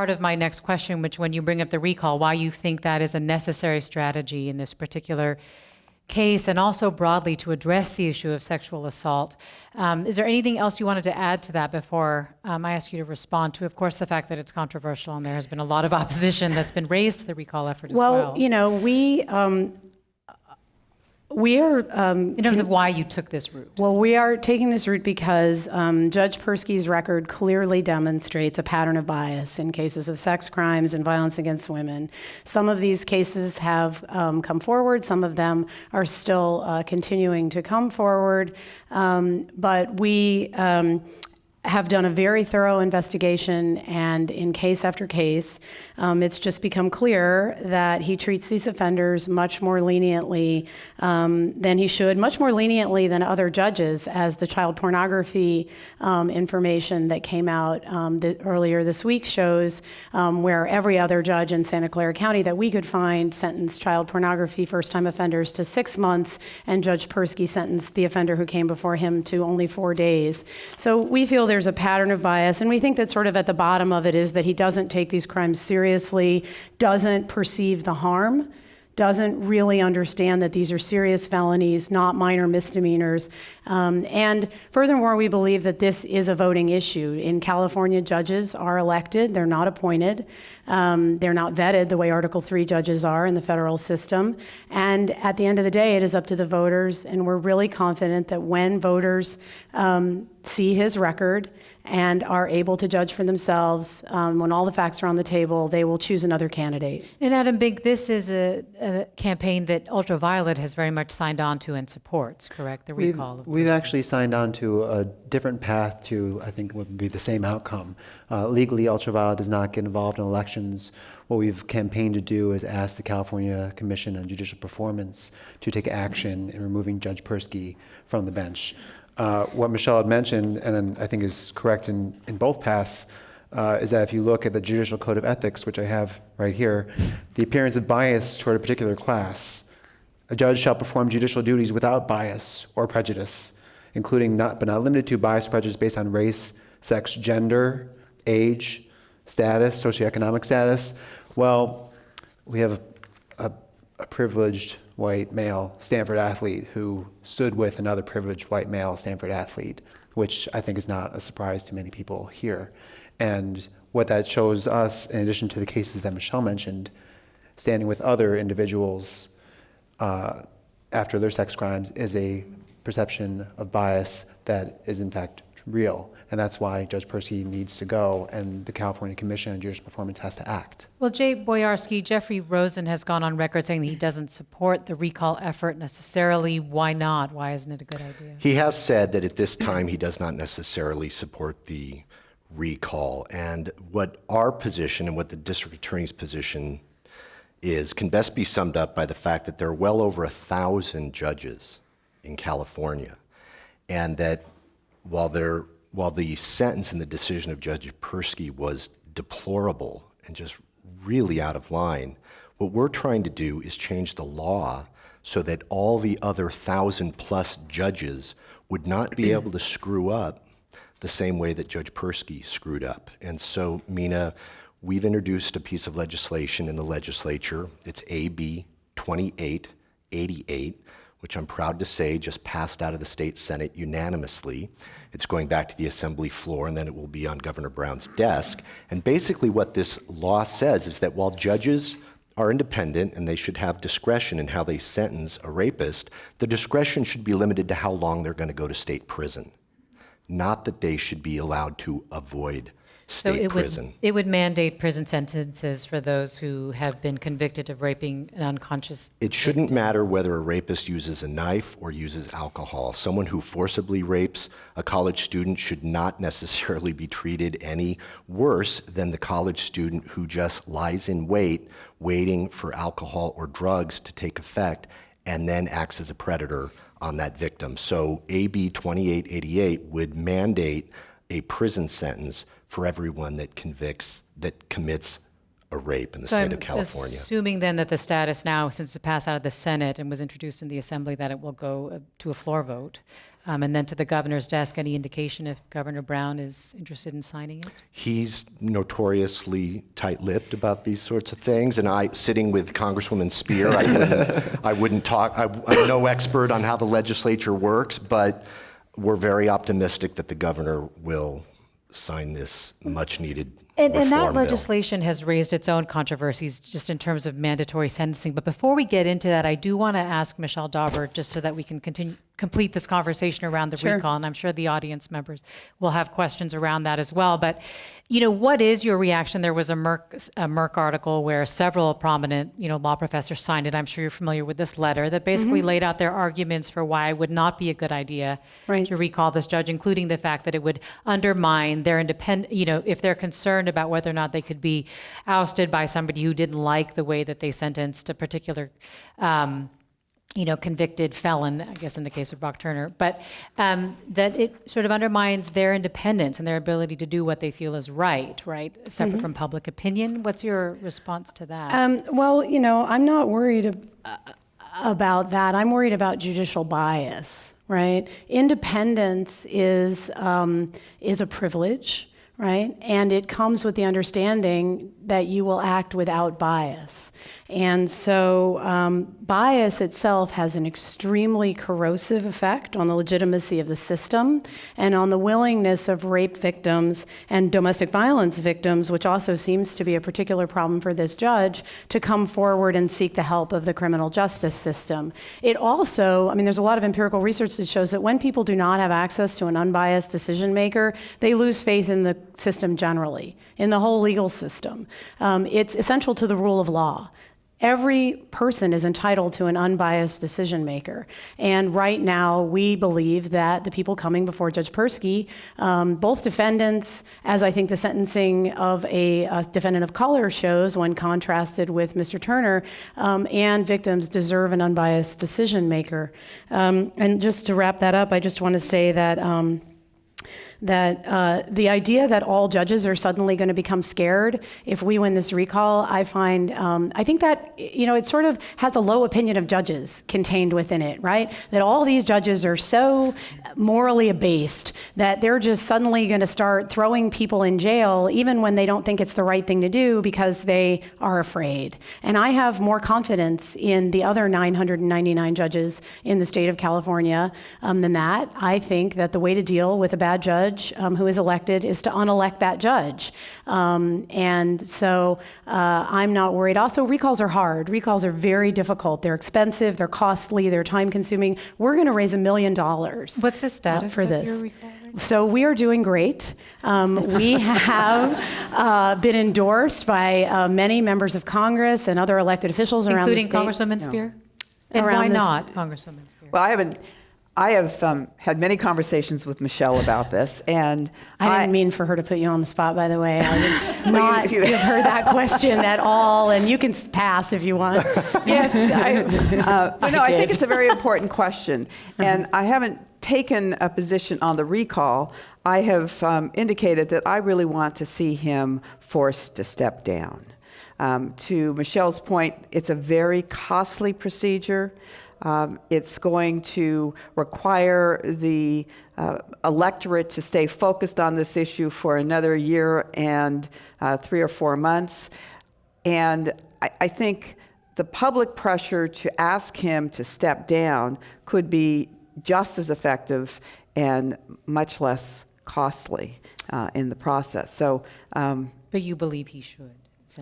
part of my next question, which when you bring up the recall, why you think that is a necessary strategy in this particular case, and also broadly to address the issue of sexual assault. Is there anything else you wanted to add to that before I ask you to respond to, of course, the fact that it's controversial and there has been a lot of opposition that's been raised to the recall effort as well? Well, you know, we are... in terms of why you took this route. Well, we are taking this route because Judge Persky's record clearly demonstrates a pattern of bias in cases of sex crimes and violence against women. Some of these cases have come forward. Some of them are still continuing to come forward. But we have done a very thorough investigation, and in case after case, it's just become clear that he treats these offenders much more leniently than he should, much more leniently than other judges, as the child pornography information that came out earlier this week shows, where every other judge in Santa Clara County that we could find sentenced child pornography first-time offenders to 6 months, and Judge Persky sentenced the offender who came before him to only 4 days. So we feel there's a pattern of bias, and we think that sort of at the bottom of it is that he doesn't take these crimes seriously, doesn't perceive the harm, doesn't really understand that these are serious felonies, not minor misdemeanors. And furthermore, we believe that this is a voting issue. In California, judges are elected, they're not appointed. They're not vetted the way Article III judges are in the federal system. And at the end of the day, it is up to the voters, and we're really confident that when voters see his record and are able to judge for themselves, when all the facts are on the table, they will choose another candidate. And Adam Bink, this is a campaign that Ultraviolet has very much signed on to and supports, correct? The recall of We've actually signed on to a different path to, I think, would be the same outcome. Legally, Ultraviolet does not get involved in elections. What we've campaigned to do is ask the California Commission on Judicial Performance to take action in removing Judge Persky from the bench. What Michelle had mentioned, and I think is correct in both paths, is that if you look at the Judicial Code of Ethics, which I have right here, the appearance of bias toward a particular class, a judge shall perform judicial duties without bias or prejudice, including but not limited to bias or prejudice based on race, sex, gender, age, status, socioeconomic status. Well, we have a privileged white male Stanford athlete who stood with another privileged white male Stanford athlete, which I think is not a surprise to many people here. And what that shows us, in addition to the cases that Michelle mentioned, standing with other individuals after their sex crimes, is a perception of bias that is in fact real. And that's why Judge Persky needs to go, and the California Commission on Judicial Performance has to act. Well, Jay Boyarsky, Jeffrey Rosen has gone on record saying that he doesn't support the recall effort necessarily. Why not? Why isn't it a good idea? He has said that at this time he does not necessarily support the recall. And what our position and what the district attorney's position is can best be summed up by the fact that there are well over 1,000 judges in California, and that while the sentence and the decision of Judge Persky was deplorable and just really out of line, what we're trying to do is change the law so that all the other 1,000+ judges would not be able to screw up the same way that Judge Persky screwed up. And so, Mina, we've introduced a piece of legislation in the legislature. It's AB 2888, which I'm proud to say just passed out of the state Senate unanimously. It's going back to the assembly floor, and then it will be on Governor Brown's desk. And basically what this law says is that while judges are independent and they should have discretion in how they sentence a rapist, the discretion should be limited to how long they're going to go to state prison, not that they should be allowed to avoid state prison. It would mandate prison sentences for those who have been convicted of raping an unconscious It shouldn't matter whether a rapist uses a knife or uses alcohol. Someone who forcibly rapes a college student should not necessarily be treated any worse than the college student who just lies in wait, waiting for alcohol or drugs to take effect, and then acts as a predator on that victim. So AB 2888 would mandate a prison sentence for everyone that commits a rape in the So state I'm of California. assuming then that the status now, since it passed out of the Senate and was introduced in the Assembly, that it will go to a floor vote. And then to the governor's desk, any indication if Governor Brown is interested in signing it? He's notoriously tight-lipped about these sorts of things, and sitting with Congresswoman Spear, I wouldn't talk. I'm no expert on how the legislature works, but we're very optimistic that the governor will sign this much-needed And that reform bill. legislation has raised its own controversies just in terms of mandatory sentencing. But before we get into that, I do want to ask Michelle Dauber, just so that we can complete this conversation around the recall, and I'm sure the audience members will have questions around that as well. But, what is your reaction? There was a Merck article where several prominent, law professors signed it. I'm sure you're familiar with this letter that basically laid out their arguments for why it would not be a good idea to recall this judge, including the fact that it would undermine their independent, if they're concerned about whether or not they could be ousted by somebody who didn't like the way that they sentenced a particular convicted felon, I guess in the case of Brock Turner, but that it sort of undermines their independence and their ability to do what they feel is right, separate from public opinion. What's your response to that? Well, I'm not worried about that. I'm worried about judicial bias, right? Independence is a privilege, right? And it comes with the understanding that you will act without bias. And so bias itself has an extremely corrosive effect on the legitimacy of the system and on the willingness of rape victims and domestic violence victims, which also seems to be a particular problem for this judge, to come forward and seek the help of the criminal justice system. It also, there's a lot of empirical research that shows that when people do not have access to an unbiased decision maker, they lose faith in the system generally, in the whole legal system. It's essential to the rule of law. Every person is entitled to an unbiased decision maker. And right now, we believe that the people coming before Judge Persky, both defendants, as I think the sentencing of a defendant of color shows when contrasted with Mr. Turner, and victims deserve an unbiased decision maker. And just to wrap that up, I just want to say that the idea that all judges are suddenly going to become scared if we win this recall, I think that, it sort of has a low opinion of judges contained within it, right? That all these judges are so morally abased that they're just suddenly going to start throwing people in jail even when they don't think it's the right thing to do because they are afraid. And I have more confidence in the other 999 judges in the state of California than that. I think that the way to deal with a bad judge who is elected is to unelect that judge. And so I'm not worried. Also, recalls are hard. Recalls are very difficult. They're expensive, they're costly, they're time consuming. We're going to raise $1 million. What's the status for of this? your recall? So we are doing great. We have been endorsed by many members of Congress and other elected officials around the state. Including Congresswoman Spear? And Around why this- not Congresswoman Spear? Well, I have had many conversations with Michelle about this, and I didn't mean for her to put you on the spot, by the way. I did Well, not if you- give her that question at all, and you can pass if you want. yes, but no, I think did. it's a very important question, and I haven't taken a position on the recall. I have indicated that I really want to see him forced to step down. To Michelle's point, it's a very costly procedure. It's going to require the electorate to stay focused on this issue for another year and 3 or 4 months. And I think the public pressure to ask him to step down could be just as effective and much less costly in the process. So, But you believe he should?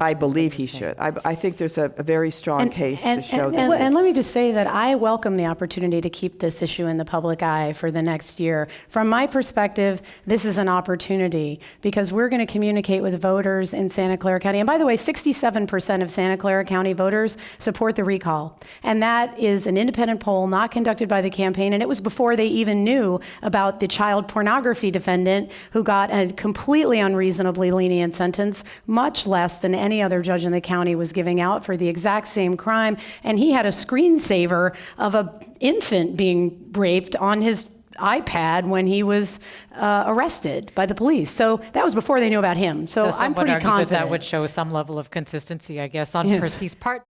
I believe he should. I think there's a very strong case to show that. And let me just say that I welcome the opportunity to keep this issue in the public eye for the next year. From my perspective, this is an opportunity because we're going to communicate with voters in Santa Clara County. And by the way, 67% of Santa Clara County voters support the recall. And that is an independent poll not conducted by the campaign. And it was before they even knew about the child pornography defendant who got a completely unreasonably lenient sentence, much less than any other judge in the county was giving out for the exact same crime. And he had a screensaver of an infant being raped on his iPad when he was arrested by the police. So that was before they knew about him. So Some I'm would pretty argue confident. that would show some level of consistency, I guess, on Yes. Persky's part.